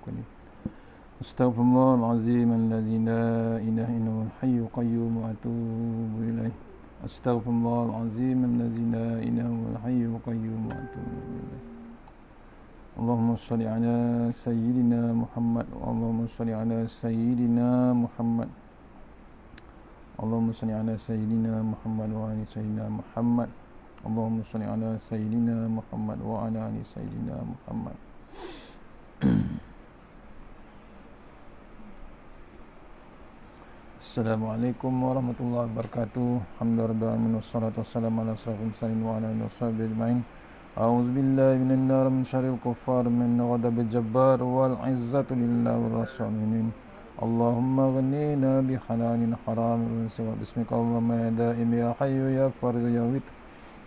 qadim. Astaghfirullahalazim allazi la ilaha illallahul hayyul qayyum wa atubu ilaih. Astaghfirullahalazim allazi la ilaha illallahul hayyul qayyum wa atubu ilaih. Allahumma shalli ala sayyidina Muhammad. Allahumma shalli ala sayyidina Muhammad. Allahumma salli ala sayyidina Muhammad wa ali sayyidina Muhammad. Allahumma salli ala sayyidina Muhammad wa ala ali sayyidina Muhammad. Assalamualaikum warahmatullahi wabarakatuh. Alhamdulillah wassalatu wassalamu ala asyrafil mursalin wa ala alihi washabihi ajmain. A'udzu billahi minan nar min syarril kuffar min ghadabil jabbar wal izzatu lillahi war rasulin. Allahumma ghnina bi halalin haram wa bismika Allahumma ya daim ya hayyu ya farid ya wit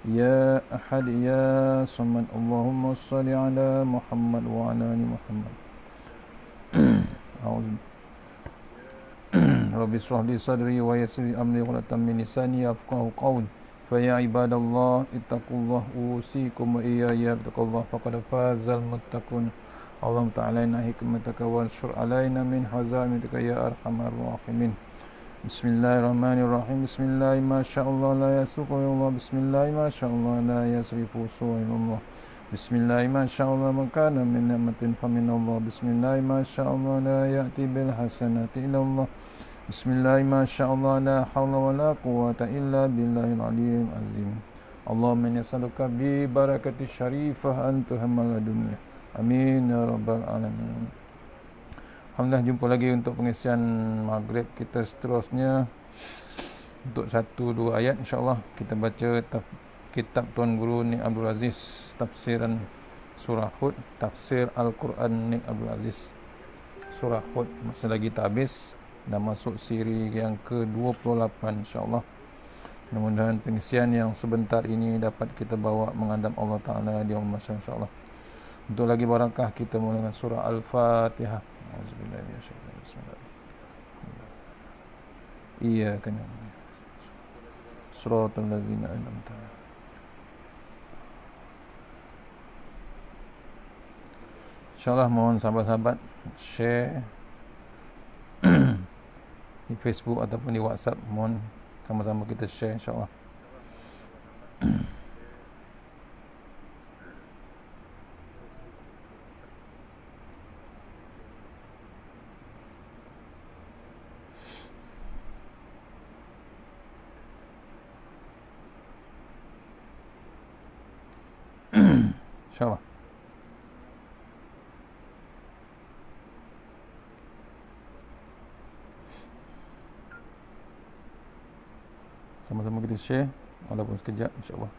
ya ahad ya samad. Allahumma shalli ala Muhammad wa ala ali Muhammad. A'udzu Rabbi shrah li sadri wa yassir li amri wa la tammin lisani yafqahu qawli. Fa ya ibadallah ittaqullaha usikum wa iyaya bittaqullah faqad fazal muttaqun. Allahumma ta'alaina hikmataka wa anshur alaina min hazamitika ya arhamar rahimin. Bismillahirrahmanirrahim. Bismillah ma sya'allah la yasuqu illallah. Bismillah ma sya'allah la yasrifu su'illallah. Bismillah ma sya'allah man kana min ni'matin fa min Allah. Bismillah ma sya'allah la ya'ti bil hasanati illallah. Bismillah ma sya'allah la hawla wa la quwwata illa billahil aliyyil azim. Allahumma inni as'aluka bi barakati syarifah anta hamal dunya. Amin ya rabbal alamin. Alhamdulillah, jumpa lagi untuk pengisian maghrib kita seterusnya. Untuk 1-2 ayat insya-Allah kita baca kitab Tuan Guru Nik Abdul Aziz, tafsiran surah Hud, tafsir Al-Quran Nik Abdul Aziz. Surah Hud masih lagi tak habis dan masuk siri yang ke-28 insya-Allah. Mudah-mudahan pengisian yang sebentar ini dapat kita bawa menghadap Allah Taala di yaumul mahsyar insya-Allah. Untuk lagi barakah kita mulai dengan surah Al-Fatihah. Auzubillahi minasyaitonir rajim. Iyyaka na'budu shiratal ladzina an'amta 'alaihim. Insyaallah mohon sahabat-sahabat share di Facebook ataupun di WhatsApp, mohon sama-sama kita share insya-Allah. InsyaAllah. Sama-sama kita share walaupun sekejap insyaAllah.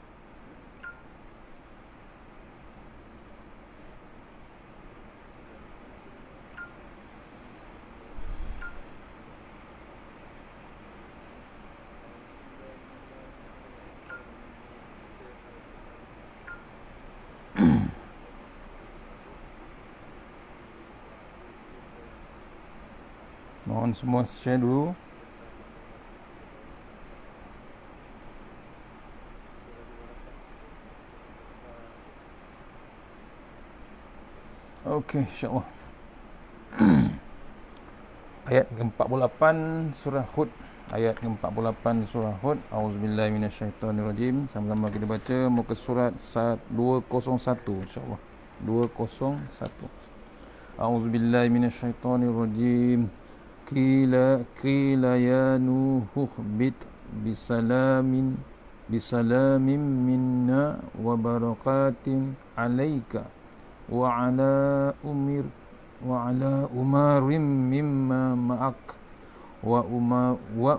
Mohon semua share dulu. Okey, insya-Allah. Ayat ke-48 surah Hud. Ayat ke-48 surah Hud. Auzubillahi minasyaitonirrajim. Sama-sama kita baca muka surat 201 insya-Allah. 201. Auzubillahi minasyaitonirrajim. Qila ya Nuh bit bisalamin minna wa barakatin alaika wa ala umarim mimma ma'ak wa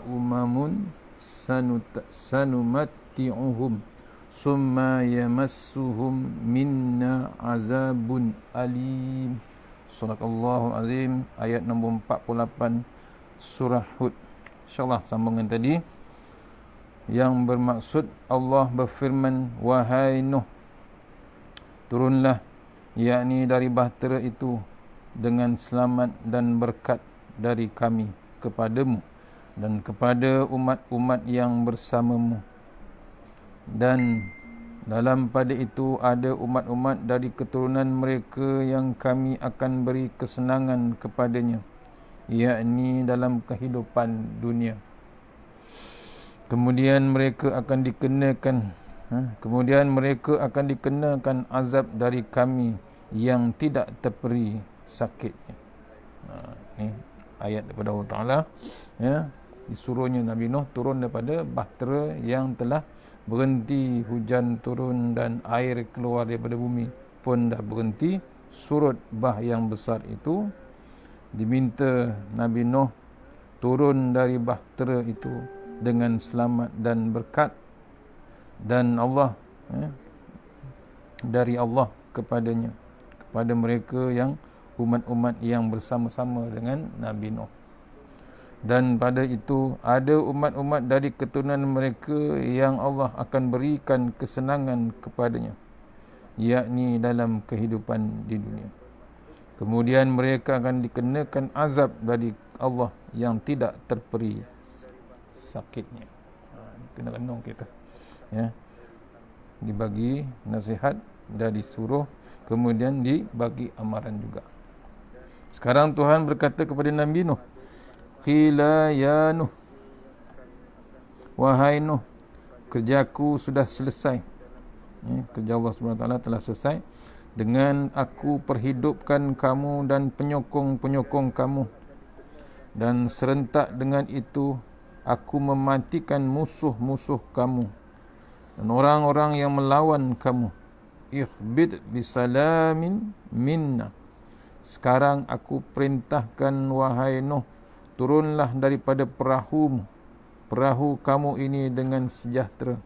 umamun sanumatti'uhum summa yamassuhum minna azabun alim. Sadaqallahul azim. Ayat nombor 48 surah Hud. InsyaAllah sambungan tadi yang bermaksud Allah berfirman, wahai Nuh, turunlah, yakni dari bahtera itu, dengan selamat dan berkat dari kami kepadamu dan kepada umat-umat yang bersamamu, dan Dalam pada itu ada umat-umat dari keturunan mereka yang kami akan beri kesenangan kepadanya, yakni dalam kehidupan dunia. Kemudian mereka akan dikenakan azab dari kami yang tidak terperi sakitnya. Ni ayat daripada Allah Ta'ala, ya, disuruhnya Nabi Nuh turun daripada bahtera yang telah berhenti hujan turun dan air keluar daripada bumi pun dah berhenti surut. Bah yang besar itu diminta Nabi Nuh turun dari bahtera itu dengan selamat dan berkat dan Allah, dari Allah kepadanya, kepada mereka yang umat-umat yang bersama-sama dengan Nabi Nuh. Dan pada itu ada umat-umat dari keturunan mereka yang Allah akan berikan kesenangan kepadanya, yakni dalam kehidupan di dunia. Kemudian mereka akan dikenakan azab dari Allah yang tidak terperi sakitnya. Kena renung kita, ya. Dibagi nasihat dan disuruh, kemudian dibagi amaran juga. Sekarang Tuhan berkata kepada Nabi Nuh, qila ya Nuh, wahai Nuh, kerjaku sudah selesai. Kerja Allah SWT telah selesai dengan aku perhidupkan kamu dan penyokong-penyokong kamu, dan serentak dengan itu aku mematikan musuh-musuh kamu dan orang-orang yang melawan kamu. Ikhbid bisalamin minna. Sekarang aku perintahkan wahai Nuh, turunlah daripada perahu kamu ini dengan sejahtera,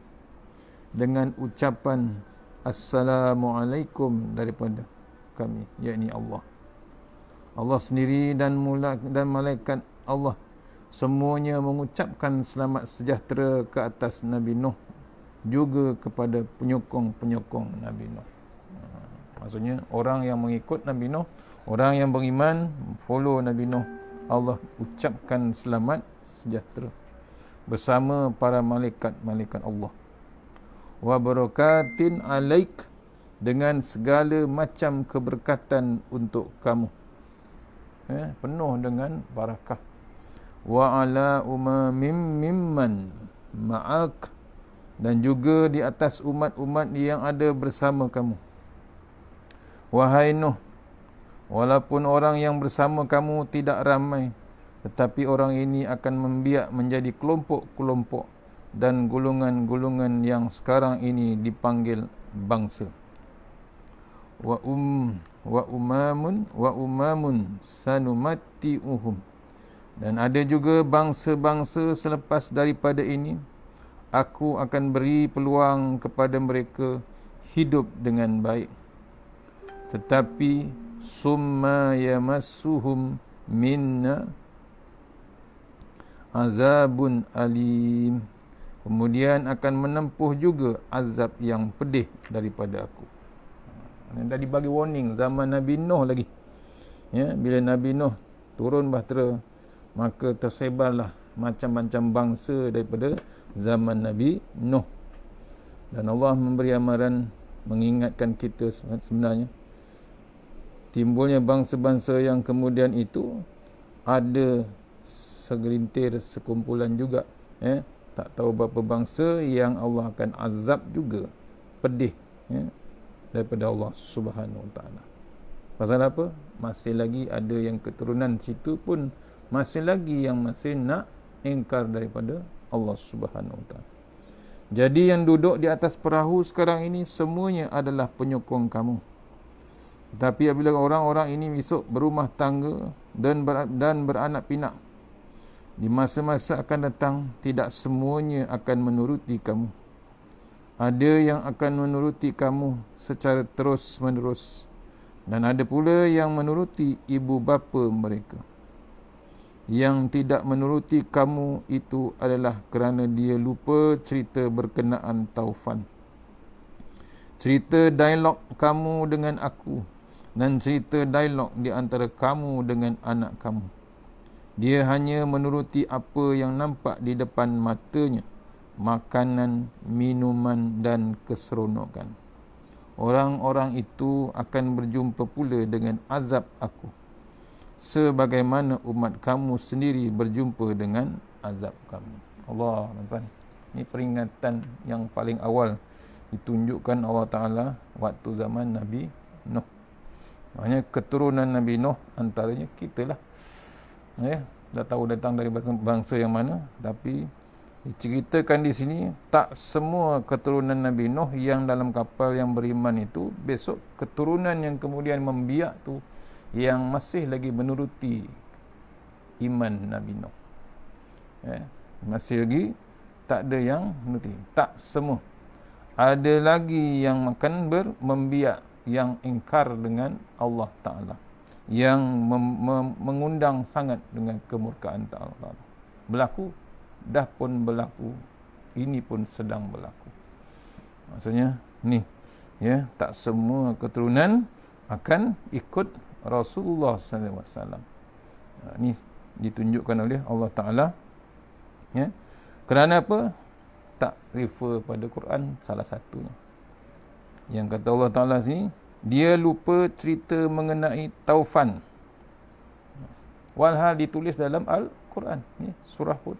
dengan ucapan Assalamualaikum daripada kami, yakni Allah. Allah sendiri dan malaikat Allah semuanya mengucapkan selamat sejahtera ke atas Nabi Nuh, juga kepada penyokong-penyokong Nabi Nuh. Maksudnya orang yang mengikut Nabi Nuh, orang yang beriman, follow Nabi Nuh, Allah ucapkan selamat sejahtera bersama para malaikat-malaikat Allah. Wa barakatin alaik, dengan segala macam keberkatan untuk kamu, penuh dengan barakah. Wa ala umamim mimman ma'ak, dan juga di atas umat-umat yang ada bersama kamu. Wahai Nuh, walaupun orang yang bersama kamu tidak ramai, tetapi orang ini akan membiak menjadi kelompok-kelompok dan golongan-golongan yang sekarang ini dipanggil bangsa. Wa umamun sanumatti'uhum, dan ada juga bangsa-bangsa selepas daripada ini aku akan beri peluang kepada mereka hidup dengan baik, tetapi summa yamassuhum minna azabun alim, kemudian akan menempuh juga azab yang pedih daripada aku. Dah dibagi warning zaman Nabi Nuh lagi, ya, bila Nabi Nuh turun bahtera, maka tersebarlah macam-macam bangsa daripada zaman Nabi Nuh. Dan Allah memberi amaran, mengingatkan kita sebenarnya timbulnya bangsa-bangsa yang kemudian itu ada segelintir, sekumpulan juga, tak tahu berapa bangsa yang Allah akan azab juga pedih, daripada Allah Subhanahu Wa Taala. Pasal apa? Masih lagi ada yang keturunan situ pun masih lagi yang masih nak ingkar daripada Allah Subhanahu Wa Taala. Jadi yang duduk di atas perahu sekarang ini semuanya adalah penyokong kamu. Tapi apabila orang-orang ini besok berumah tangga dan beranak pinak, di masa-masa akan datang tidak semuanya akan menuruti kamu. Ada yang akan menuruti kamu secara terus-menerus, dan ada pula yang menuruti ibu bapa mereka. Yang tidak menuruti kamu itu adalah kerana dia lupa cerita berkenaan taufan, cerita dialog kamu dengan aku, dan cerita dialog di antara kamu dengan anak kamu. Dia hanya menuruti apa yang nampak di depan matanya, makanan, minuman dan keseronokan. Orang-orang itu akan berjumpa pula dengan azab aku, sebagaimana umat kamu sendiri berjumpa dengan azab kamu. Allah, tuan-tuan. Ini peringatan yang paling awal ditunjukkan Allah Ta'ala waktu zaman Nabi Nuh. Maknanya keturunan Nabi Nuh antaranya kita lah. Ya, dah tahu datang dari bangsa yang mana, tapi diceritakan di sini tak semua keturunan Nabi Nuh yang dalam kapal yang beriman itu besok keturunan yang kemudian membiak tu yang masih lagi menuruti iman Nabi Nuh. Ya, masih lagi tak ada yang menuruti, tak semua. Ada lagi yang makan membiak, yang ingkar dengan Allah Ta'ala, yang mengundang sangat dengan kemurkaan Allah. Berlaku, dah pun berlaku, ini pun sedang berlaku. Maksudnya ni, ya, tak semua keturunan akan ikut Rasulullah SAW. Ini ditunjukkan oleh Allah Ta'ala. Ya. Kerana apa? Tak refer pada Quran salah satunya. Yang kata Allah Ta'ala sini, dia lupa cerita mengenai taufan. Walhal ditulis dalam Al-Quran. Ni, surah Hud.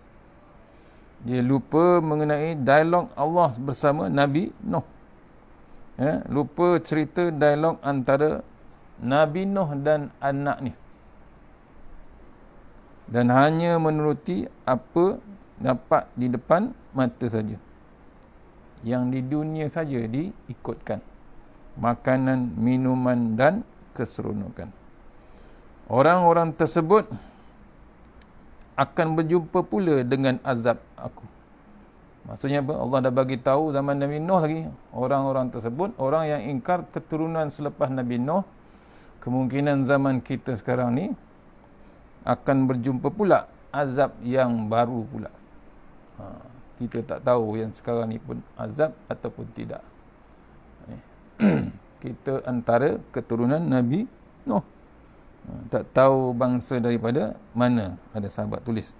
Dia lupa mengenai dialog Allah bersama Nabi Nuh. Ya, lupa cerita dialog antara Nabi Nuh dan anaknya. Dan hanya menuruti apa dapat di depan mata saja. Yang di dunia saja diikutkan. Makanan, minuman dan keseronokan. Orang-orang tersebut akan berjumpa pula dengan azab aku. Maksudnya apa? Allah dah bagi tahu zaman Nabi Nuh lagi. Orang-orang tersebut, orang yang ingkar keturunan selepas Nabi Nuh, kemungkinan zaman kita sekarang ni akan berjumpa pula azab yang baru pula. Kita tak tahu yang sekarang ni pun azab ataupun tidak. Kita antara keturunan Nabi Nuh. Tak tahu bangsa daripada mana, ada sahabat tulis.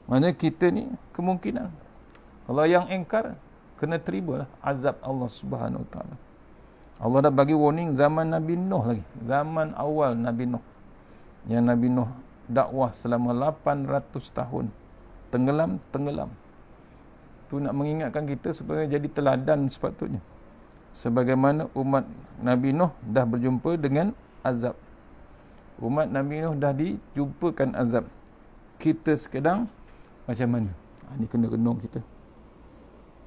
Maksudnya kita ni kemungkinan, kalau yang ingkar, kena terimalah azab Allah Subhanahu Wa Taala. Allah dah bagi warning zaman Nabi Nuh lagi. Zaman awal Nabi Nuh. Yang Nabi Nuh dakwah selama 800 tahun. Tenggelam. Tu nak mengingatkan kita supaya jadi teladan sepatutnya. Sebagaimana umat Nabi Nuh dah berjumpa dengan azab. Umat Nabi Nuh dah dijumpakan azab. Kita sekarang macam mana? Ini kena renung kita.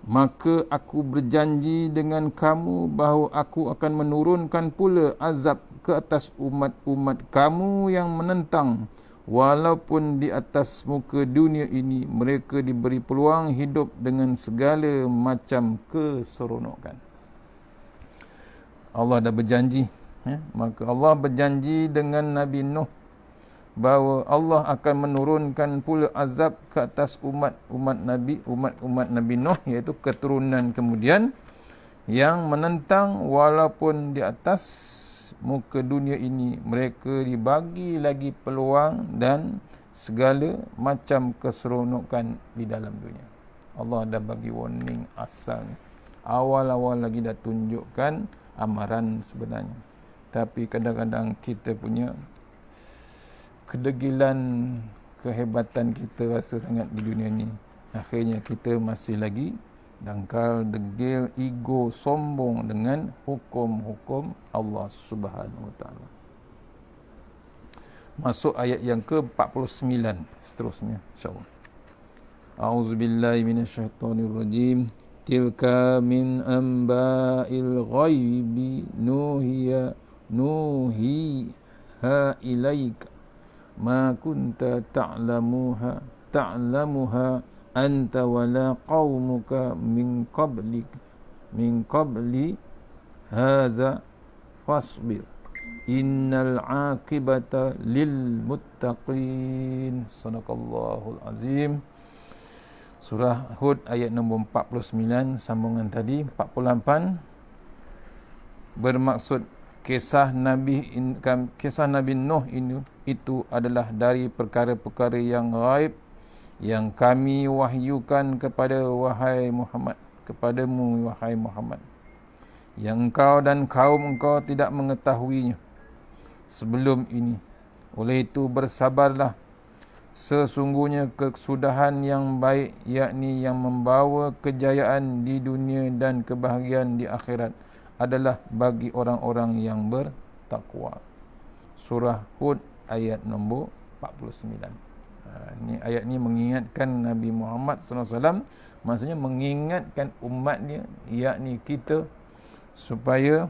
Maka aku berjanji dengan kamu bahawa aku akan menurunkan pula azab ke atas umat-umat kamu yang menentang. Walaupun di atas muka dunia ini mereka diberi peluang hidup dengan segala macam keseronokan. Allah dah berjanji. Maka Allah berjanji dengan Nabi Nuh bahawa Allah akan menurunkan pula azab ke atas umat Nabi Nuh, iaitu keturunan kemudian yang menentang walaupun di atas muka dunia ini mereka dibagi lagi peluang dan segala macam keseronokan di dalam dunia. Allah dah bagi warning asal. Awal-awal lagi dah tunjukkan amaran sebenarnya. Tapi kadang-kadang kita punya kedegilan, kehebatan kita rasa sangat di dunia ni. Akhirnya kita masih lagi dangkal, degil, ego, sombong dengan hukum-hukum Allah Subhanahu Wa Taala. Masuk ayat yang ke-49 seterusnya, insya-Allah. A'udzubillahi minasyaitonirrajim. Tilka min amba'il ghaibi nuhiha ilaika ma kunta ta'lamuha anta wala qaumuka min qabli hadza fasbir innal aqibata lil muttaqin. Sadaqallahul azim. Surah Hud ayat nombor 49, sambungan tadi 48, bermaksud kisah Nabi Nuh ini itu adalah dari perkara-perkara yang ghaib yang kami wahyukan kepadamu wahai Muhammad, yang engkau dan kaum engkau tidak mengetahuinya sebelum ini. Oleh itu bersabarlah, sesungguhnya kesudahan yang baik, yakni yang membawa kejayaan di dunia dan kebahagiaan di akhirat, adalah bagi orang-orang yang bertakwa. Surah Hud ayat nombor 49. Ini ayat ni mengingatkan Nabi Muhammad SAW, maksudnya mengingatkan umatnya, yakni kita, supaya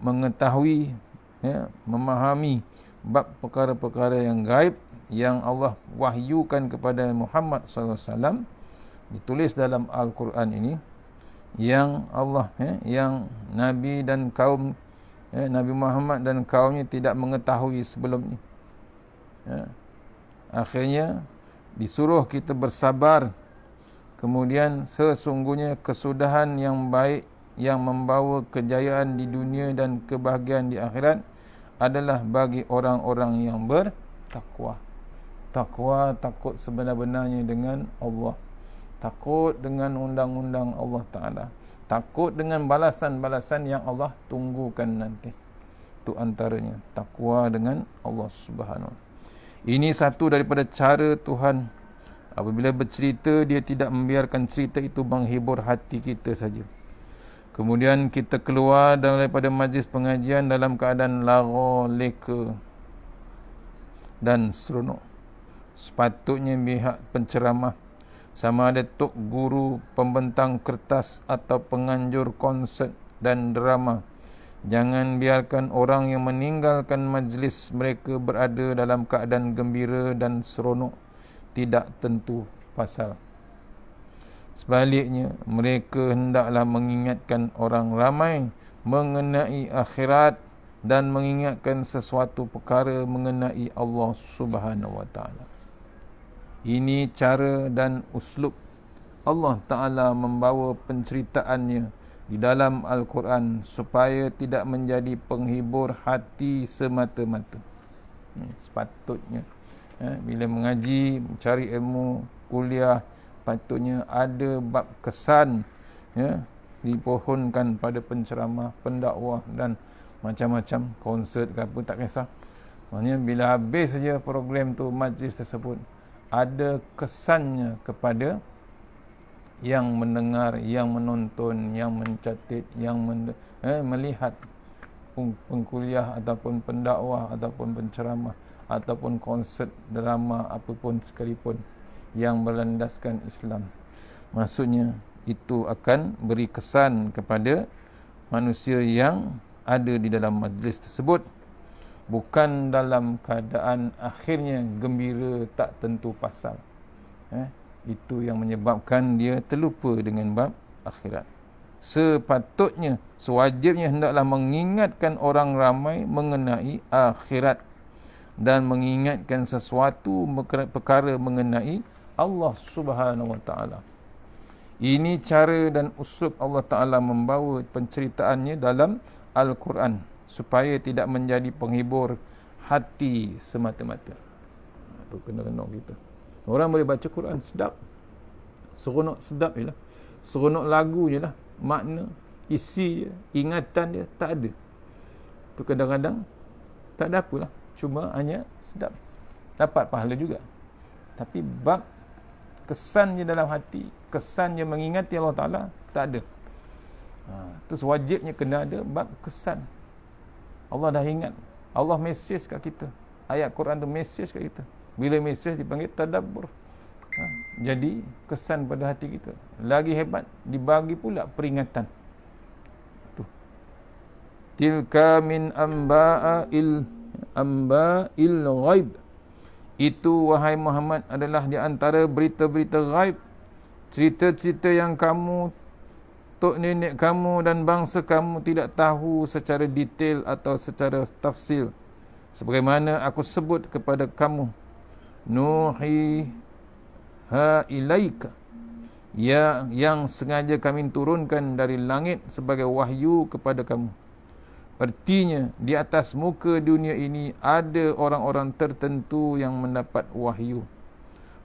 mengetahui, memahami bab perkara-perkara yang gaib yang Allah wahyukan kepada Muhammad SAW, ditulis dalam Al-Quran ini, yang Allah, yang Nabi dan kaum, Nabi Muhammad dan kaumnya tidak mengetahui sebelumnya. Akhirnya disuruh kita bersabar. Kemudian sesungguhnya kesudahan yang baik yang membawa kejayaan di dunia dan kebahagiaan di akhirat adalah bagi orang-orang yang bertakwa. Takwa, takut sebenar-benarnya dengan Allah. Takut dengan undang-undang Allah Ta'ala. Takut dengan balasan-balasan yang Allah tunggukan nanti. Itu antaranya takwa dengan Allah Subhanahu. Ini satu daripada cara Tuhan apabila bercerita, dia tidak membiarkan cerita itu menghibur hati kita saja. Kemudian kita keluar daripada majlis pengajian dalam keadaan lara, leka dan seronok. Sepatutnya pihak penceramah, sama ada tok guru, pembentang kertas atau penganjur konsert dan drama, jangan biarkan orang yang meninggalkan majlis mereka berada dalam keadaan gembira dan seronok tidak tentu pasal. Sebaliknya, mereka hendaklah mengingatkan orang ramai mengenai akhirat dan mengingatkan sesuatu perkara mengenai Allah Subhanahu wa taala. Ini cara dan uslub Allah Ta'ala membawa penceritaannya di dalam Al-Quran supaya tidak menjadi penghibur hati semata-mata. Sepatutnya bila mengaji, mencari ilmu, kuliah, patutnya ada bab kesan, dipohonkan pada penceramah, pendakwah dan macam-macam konsert ke apa, tak kisah. Maksudnya bila habis saja program tu, majlis tersebut, ada kesannya kepada yang mendengar, yang menonton, yang mencatat, yang melihat pengkuliah ataupun pendakwah ataupun penceramah ataupun konsert drama apapun sekalipun yang berlandaskan Islam. Maksudnya itu akan beri kesan kepada manusia yang ada di dalam majlis tersebut, bukan dalam keadaan akhirnya gembira tak tentu pasal. Itu yang menyebabkan dia terlupa dengan bab akhirat. Sepatutnya, sewajibnya hendaklah mengingatkan orang ramai mengenai akhirat dan mengingatkan sesuatu perkara mengenai Allah Subhanahu wa taala. Ini cara dan uslub Allah Ta'ala membawa penceritaannya dalam Al-Quran supaya tidak menjadi penghibur hati semata-mata. Itu kena-kena kita. Orang boleh baca Quran sedap, seronok sedap je lah, seronok lagu je lah, makna, isi je, ingatan dia tak ada. Itu kadang-kadang tak ada apalah, cuma hanya sedap, dapat pahala juga. Tapi bab kesannya dalam hati, kesannya mengingati Allah Ta'ala, tak ada. Terus wajibnya kena ada bab kesan. Allah dah ingat, Allah mesej kat kita, ayat Quran tu mesej kat kita. Bila mesej dipanggil tadabbur, jadi kesan pada hati kita. Lagi hebat, dibagi pula peringatan. Tu. Tilka min amba'il ghaib. Itu, wahai Muhammad, adalah di antara berita-berita ghaib, cerita-cerita yang kamu, tok nenek kamu dan bangsa kamu tidak tahu secara detail atau secara tafsil, sebagaimana aku sebut kepada kamu, nuhiha ilaika, yang sengaja kami turunkan dari langit sebagai wahyu kepada kamu. Artinya, di atas muka dunia ini ada orang-orang tertentu yang mendapat wahyu.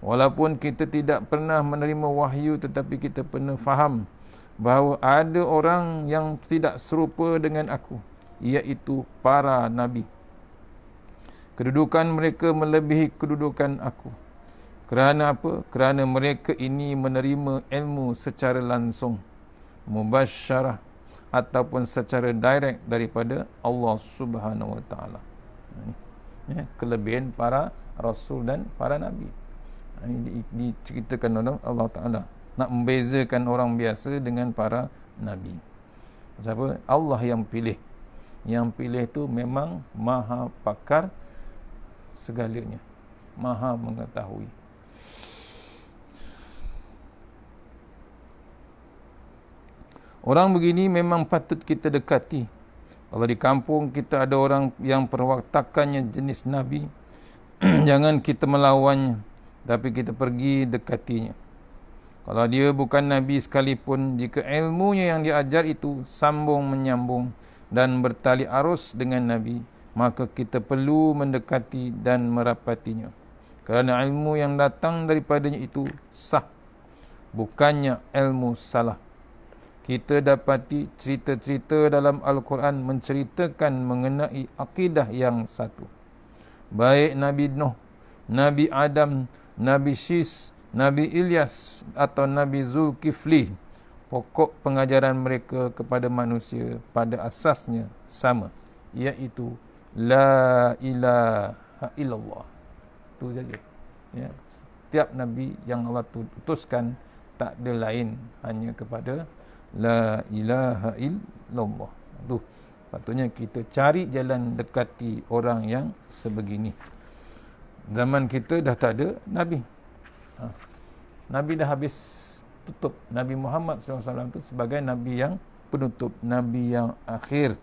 Walaupun kita tidak pernah menerima wahyu, tetapi kita pernah faham bahawa ada orang yang tidak serupa dengan aku, iaitu para nabi. Kedudukan mereka melebihi kedudukan aku. Kerana apa? Kerana mereka ini menerima ilmu secara langsung, mubasyarah, ataupun secara direct daripada Allah Subhanahu Wa Taala. Ini kelebihan para rasul dan para nabi. Ini diceritakan oleh Allah Taala, nak membezakan orang biasa dengan para nabi. Siapa? Allah yang pilih. Yang pilih itu memang maha pakar segalanya, maha mengetahui. Orang begini memang patut kita dekati. Kalau di kampung kita ada orang yang perwatakannya jenis Nabi, jangan kita melawannya, tapi kita pergi dekatinya. Kalau dia bukan Nabi sekalipun, jika ilmunya yang diajar itu sambung menyambung dan bertali arus dengan Nabi, maka kita perlu mendekati dan merapatinya. Kerana ilmu yang datang daripadanya itu sah, bukannya ilmu salah. Kita dapati cerita-cerita dalam Al-Quran menceritakan mengenai akidah yang satu. Baik Nabi Nuh, Nabi Adam, Nabi Syis, Nabi Ilyas atau Nabi Zulkifli, pokok pengajaran mereka kepada manusia pada asasnya sama, iaitu La ilaha illallah. Itu saja. Ya. Setiap Nabi yang Allah utuskan tak ada lain, hanya kepada La ilaha illallah. Tuh, patutnya kita cari jalan dekati orang yang sebegini. Zaman kita dah tak ada Nabi. Nabi dah habis tutup. Nabi Muhammad SAW itu sebagai Nabi yang penutup, Nabi yang akhir.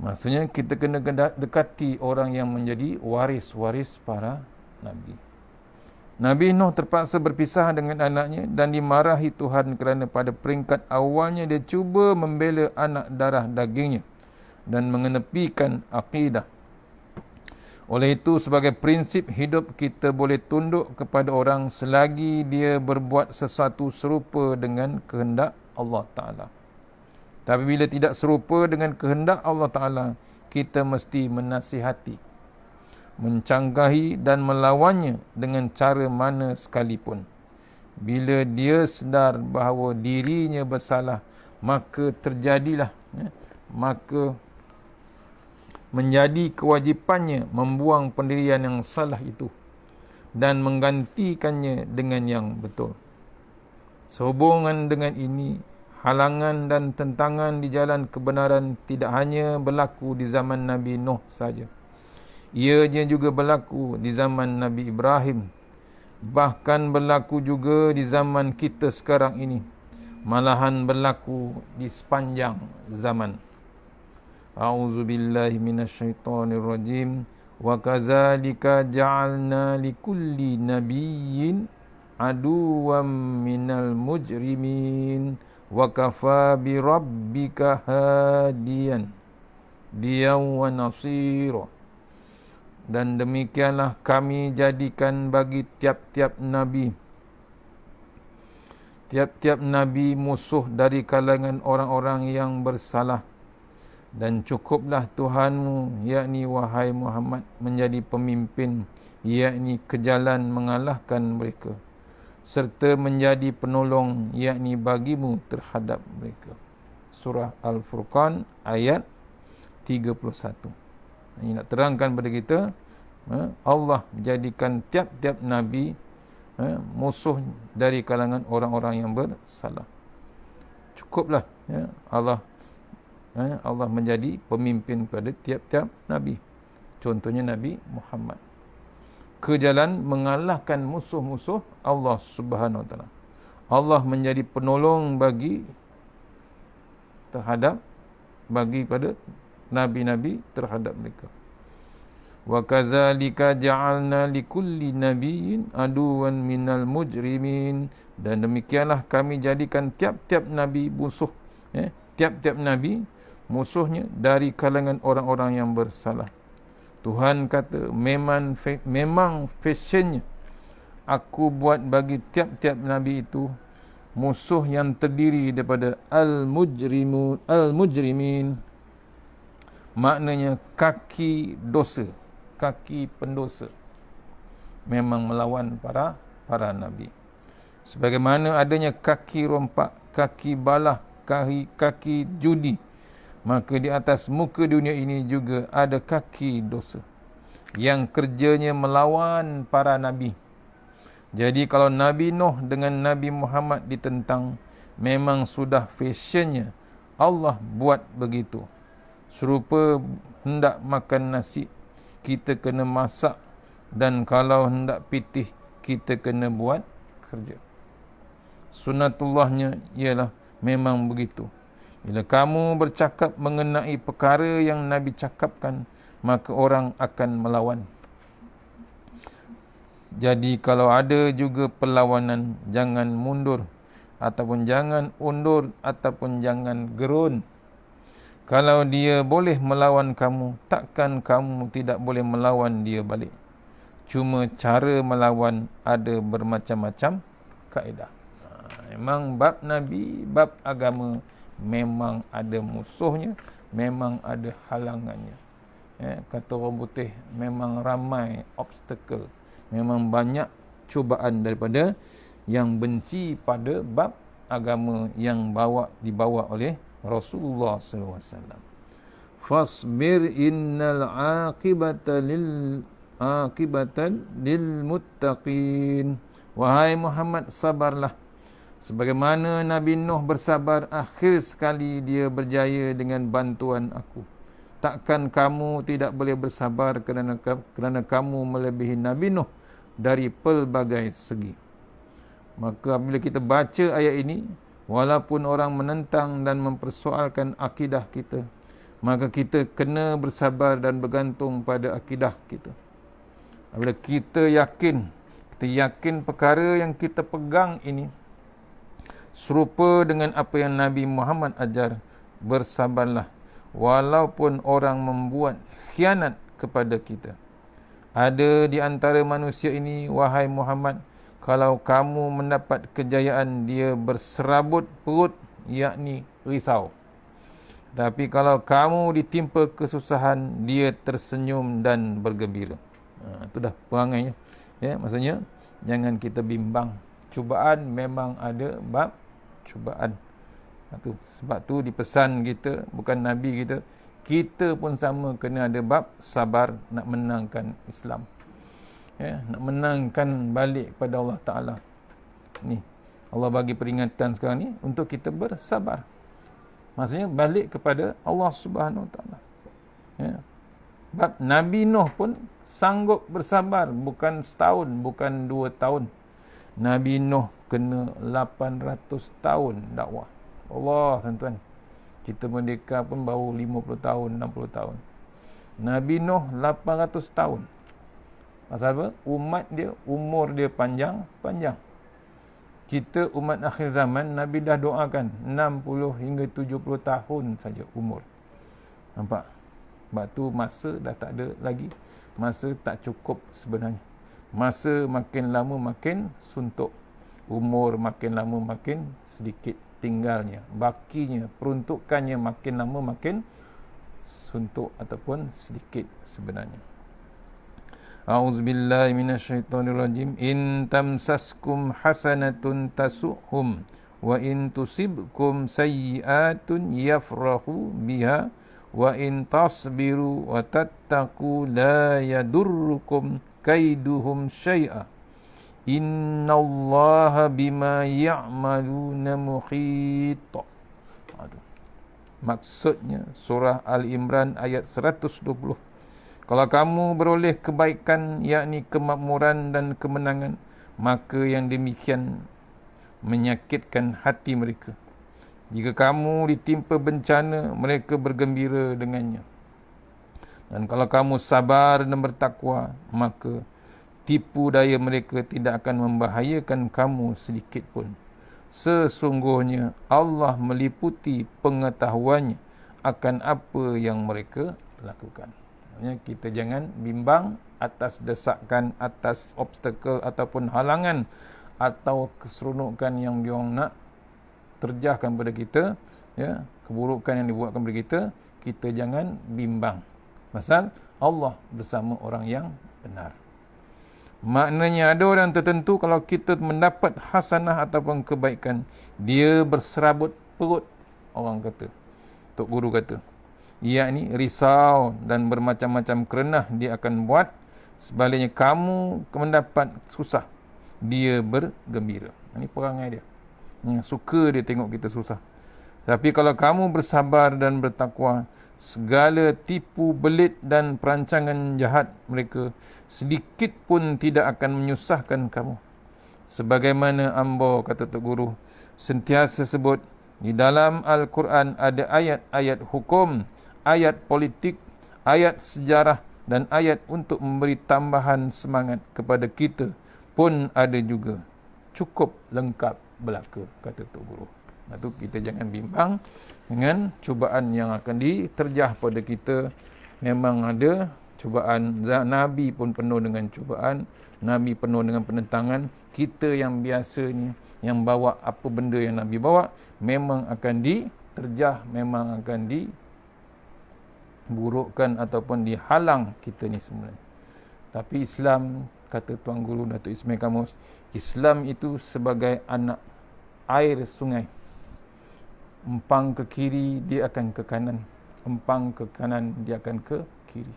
Maksudnya kita kena dekati orang yang menjadi waris-waris para Nabi. Nabi Nuh terpaksa berpisah dengan anaknya dan dimarahi Tuhan kerana pada peringkat awalnya dia cuba membela anak darah dagingnya dan mengenepikan akidah. Oleh itu, sebagai prinsip hidup, kita boleh tunduk kepada orang selagi dia berbuat sesuatu serupa dengan kehendak Allah Ta'ala. Tapi bila tidak serupa dengan kehendak Allah Ta'ala, kita mesti menasihati, mencanggahi dan melawannya dengan cara mana sekalipun. Bila dia sedar bahawa dirinya bersalah, maka terjadilah, maka menjadi kewajipannya membuang pendirian yang salah itu dan menggantikannya dengan yang betul. Sehubungan dengan ini, halangan dan tentangan di jalan kebenaran tidak hanya berlaku di zaman Nabi Nuh saja. Ianya juga berlaku di zaman Nabi Ibrahim. Bahkan berlaku juga di zaman kita sekarang ini. Malahan berlaku di sepanjang zaman. A'udzubillahi minasyaitonirrajim. Wa kadzalika ja'alna likulli nabiyyin aduwwan minal mujrimin wa kafa bi rabbika hadiyan diyan wa nasira. Dan demikianlah kami jadikan bagi tiap-tiap nabi musuh dari kalangan orang-orang yang bersalah. Dan cukuplah Tuhanmu, yakni wahai Muhammad, menjadi pemimpin, yakni ke jalan mengalahkan mereka, serta menjadi penolong, yakni bagimu terhadap mereka. Surah Al-Furqan ayat 31. Ini nak terangkan pada kita, Allah jadikan tiap-tiap nabi musuh dari kalangan orang-orang yang bersalah. Cukuplah Allah menjadi pemimpin pada tiap-tiap nabi. Contohnya Nabi Muhammad, ke jalan mengalahkan musuh-musuh Allah Subhanahu Wa Taala. Allah menjadi penolong bagi pada nabi-nabi terhadap mereka. Wa kadzalika ja'alna likulli nabiyyin aduwan minal mujrimin. Dan demikianlah kami jadikan tiap-tiap nabi musuh, tiap-tiap nabi musuhnya dari kalangan orang-orang yang bersalah. Tuhan kata memang fashionnya Aku buat bagi tiap-tiap nabi itu musuh yang terdiri daripada al-mujrimin, maknanya kaki dosa, kaki pendosa, memang melawan para nabi. Sebagaimana adanya kaki rompak, kaki balah, kaki judi, maka di atas muka dunia ini juga ada kaki dosa yang kerjanya melawan para nabi. Jadi kalau Nabi Nuh dengan Nabi Muhammad ditentang, memang sudah fashionnya Allah buat begitu. Serupa hendak makan nasi, kita kena masak, dan kalau hendak pitih, kita kena buat kerja. Sunnatullahnya ialah memang begitu. Bila kamu bercakap mengenai perkara yang Nabi cakapkan, maka orang akan melawan. Jadi kalau ada juga perlawanan, jangan mundur, ataupun jangan undur, ataupun jangan gerun. Kalau dia boleh melawan kamu, takkan kamu tidak boleh melawan dia balik. Cuma cara melawan ada bermacam-macam kaedah. Memang bab Nabi, bab agama, memang ada musuhnya, memang ada halangannya. Kata orang putih, memang ramai obstacle, memang banyak cubaan daripada yang benci pada bab agama yang dibawa oleh Rasulullah SAW. Fasbir innal aqibatan lil muttaqin. Wahai Muhammad, sabarlah. Sebagaimana Nabi Nuh bersabar, akhir sekali dia berjaya dengan bantuan aku. Takkan kamu tidak boleh bersabar kerana kamu melebihi Nabi Nuh dari pelbagai segi. Maka apabila kita baca ayat ini, walaupun orang menentang dan mempersoalkan akidah kita, maka kita kena bersabar dan bergantung pada akidah kita. Apabila kita yakin perkara yang kita pegang ini serupa dengan apa yang Nabi Muhammad ajar, bersabarlah walaupun orang membuat khianat kepada kita. Ada di antara manusia ini, wahai Muhammad, kalau kamu mendapat kejayaan, dia berserabut perut, yakni risau. Tapi kalau kamu ditimpa kesusahan, dia tersenyum dan bergembira. Itu dah perangainya. Maksudnya jangan kita bimbang. Cubaan memang ada bab cubaan. Sebab tu dipesan kita, bukan Nabi kita pun sama kena ada bab sabar nak menangkan Islam. Nak menangkan balik kepada Allah Ta'ala. Ni Allah bagi peringatan sekarang ni untuk kita bersabar. Maksudnya balik kepada Allah Subhanahu Wa Ta'ala. Bab Nabi Nuh pun sanggup bersabar, bukan setahun, bukan 2 tahun. Nabi Nuh kena 800 tahun dakwah. Allah, tuan-tuan. Kita merdeka pun baru 50 tahun, 60 tahun. Nabi Nuh 800 tahun. Pasal apa? Umat dia, umur dia panjang. Kita umat akhir zaman, Nabi dah doakan 60 hingga 70 tahun saja umur. Nampak? Sebab tu masa dah tak ada lagi. Masa tak cukup sebenarnya. Masa makin lama makin suntuk. Umur makin lama makin sedikit tinggalnya. Bakinya, peruntukannya makin lama makin suntuk ataupun sedikit sebenarnya. A'udzubillahi minasyaitonirrajim. In tamsaskum hasanatun tasuhum wa in tusibkum sayyi'atun yafrahu biha wa in tasbiru wa tattaqu la yadurrukum kaiduhum syai'a. Innallaha bima ya'maluna muhit. Maksudnya surah Al-Imran ayat 120. Kalau kamu beroleh kebaikan, yakni kemakmuran dan kemenangan, maka yang demikian menyakitkan hati mereka. Jika kamu ditimpa bencana, mereka bergembira dengannya. Dan kalau kamu sabar dan bertakwa, maka tipu daya mereka tidak akan membahayakan kamu sedikit pun. Sesungguhnya Allah meliputi pengetahuannya akan apa yang mereka lakukan. Maksudnya kita jangan bimbang atas desakan, atas obstacle ataupun halangan atau keseronokan yang dia nak terjahkan pada kita, ya, keburukan yang dibuatkan pada kita, kita jangan bimbang. Pasal Allah bersama orang yang benar. Maknanya ada orang tertentu kalau kita mendapat hasanah ataupun kebaikan, dia berserabut perut, orang kata, Tok Guru kata. Ia ni risau dan bermacam-macam kerenah dia akan buat. Sebaliknya kamu mendapat susah, dia bergembira. Ini perangai dia. Suka dia tengok kita susah. Tapi kalau kamu bersabar dan bertakwa, segala tipu belit dan perancangan jahat mereka sedikit pun tidak akan menyusahkan kamu. Sebagaimana ambo, kata Tok Guru, sentiasa sebut, di dalam Al-Quran ada ayat-ayat hukum, ayat politik, ayat sejarah dan ayat untuk memberi tambahan semangat kepada kita pun ada juga. Cukup lengkap belaka, kata Tok Guru. Itu kita jangan bimbang dengan cubaan yang akan diterjah pada kita. Memang ada cubaan. Nabi pun penuh dengan cubaan. Nabi penuh dengan penentangan. Kita yang biasa ni, yang bawa apa benda yang Nabi bawa, memang akan diterjah, memang akan diburukkan ataupun dihalang kita ni sebenarnya. Tapi Islam, kata Tuan Guru Datuk Ismail Kamus, Islam itu sebagai anak air sungai. Empang ke kiri, dia akan ke kanan. Empang ke kanan, dia akan ke kiri.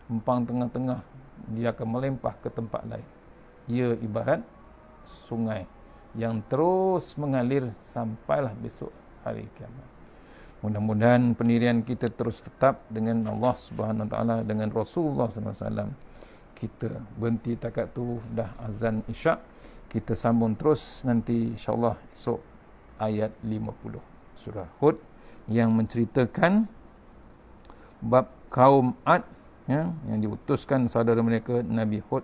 Empang tengah-tengah, dia akan melempah ke tempat lain. Ia ibarat sungai yang terus mengalir sampailah besok hari kiamat. Mudah-mudahan pendirian kita terus tetap dengan Allah Subhanahu Wa Taala, dengan Rasulullah Sallallahu Alaihi Wasallam. Kita berhenti takat tu, dah azan Isyak. Kita sambung terus nanti insya-Allah esok ayat 50 surah Hud yang menceritakan bab kaum Ad, ya, yang diutuskan saudara mereka Nabi Hud,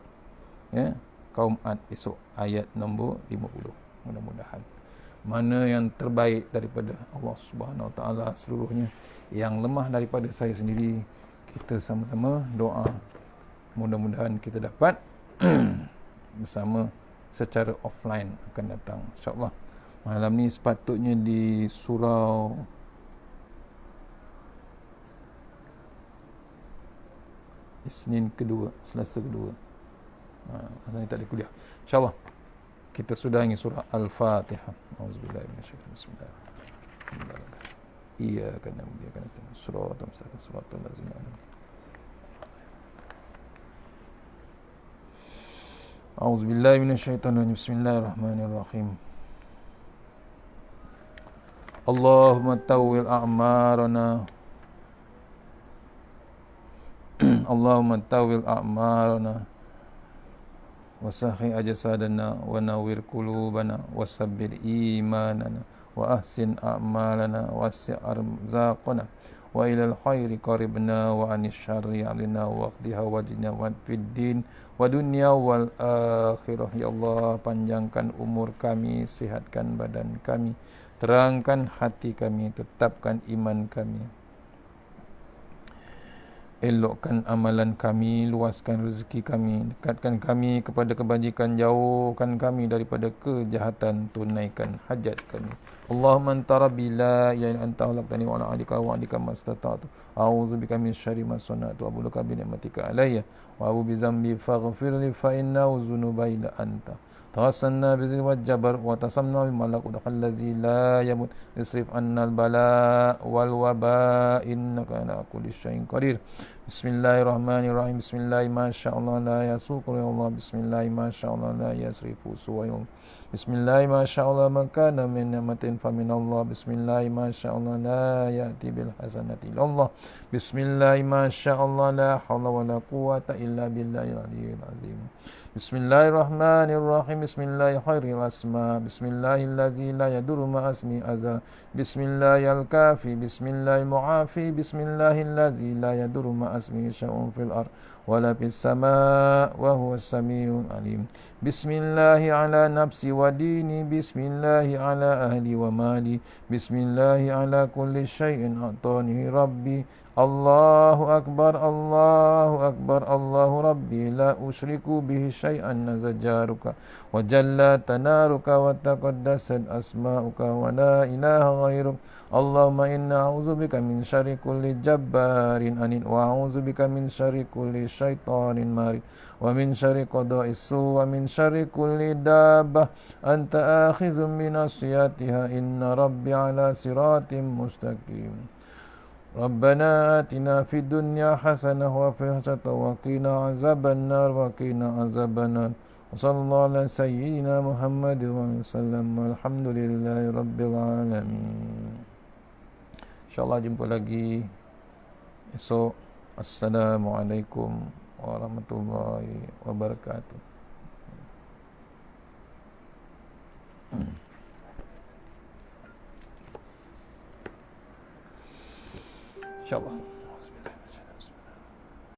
ya, kaum Ad, esok ayat nombor 50. Mudah-mudahan mana yang terbaik daripada Allah Subhanahu Wa Taala seluruhnya, yang lemah daripada saya sendiri, kita sama-sama doa mudah-mudahan kita dapat bersama secara offline akan datang insya-Allah. Malam ni sepatutnya di surau Isnin kedua, Selasa kedua. Hari ni tak ada kuliah. InsyaAllah kita sudahi surah Al-Fatihah. Auzubillahi minasyaitanir rajim. Bismillahirrahmanirrahim. Iyyaka na'budu wa iyyaka nasta'in. Shiratal mustaqim, shiratal ladzina an'amta. Auzubillahi minasyaitanir rajim. Bismillahirrahmanirrahim. Allahumma tawwil a'marana Allahumma tawwil a'marana wa sahhi ajsadana wa nawwir qulubana wa sabbir imanana wa ahsin a'malana wa wasi' arzaqana wa ilal khairi qaribna wa anis syarri alina wa qdi hawajina wa fid din wa dunya wal akhirah. Ya Allah, panjangkan umur kami, sihatkan badan kami, terangkan hati kami, tetapkan iman kami, elokkan amalan kami, luaskan rezeki kami, dekatkan kami kepada kebajikan, jauhkan kami daripada kejahatan, tunaikan hajat kami. Allahumma anta rabbi la ilaha illa anta khalaqtani wa ana 'abduka wa 'abdika mastata'tu a'udzu bika min syarri ma sana'tu wa a'udzu bi ni'matika alayya wa a'udzu bi dzambi faghfir li fa innahu dzunuba illa anta. Tawassalna bizil wajjabar wa tasamna bil malakut allazi la yamut isrif annal bala wal waba innaka ala kulli syai'in qadir. Bismillahirrahmanirrahim. Bismillahi masyaallah la yasuqu ya Allah. Bismillahi masyaallah la yasrifu suwayum. Bismillahi masyaallah man kana min ni'matin fa min Allah. Bismillahi masyaallah la ya'ti bil hasanati illa Allah. Bismillahi masyaallah la haula wala quwwata illa billahil aliyyil azim. Bismillahirrahmanirrahim. Bismillahi khairil asma. Bismillahilladzi la yadurru ma asmi azza. Bismillahil kafi. Bismillahil muafi. Bismillahilladzi la yadurru ma asmi syai'un fil ard wala fis samaa wa huwas samiul alim. Bismillahi ala nafsi wa dini. Bismillahi ala ahli wa mali. Bismillahi ala kulli syai'in atani rabbi Allahu Akbar, Allahu Akbar, Allahu Rabbi, la usyriku bihi syai'an nazajaruka, wa jalla tanaruka, wa taqaddasat asma'uka, wa la ilaha ghairuk. Allahumma inna a'udzubika min syarri kulli jabbarin anid, wa a'udzubika min syarri kulli syaitanin marid, wa min syarri qada'is su, wa min syarri kulli dabbah anta akhizum binasiyatiha, inna rabbi ala siratim mustaqim. Rabbana atina fid dunya hasanah wa fil akhirati wa qina azabannar wa qina azabannar. Wa sallallahu ala sayyidina Muhammad wa sallam. Alhamdulillahi rabbil alamin. Insyaallah jumpa lagi esok. Assalamualaikum warahmatullahi wabarakatuh. InsyaAllah.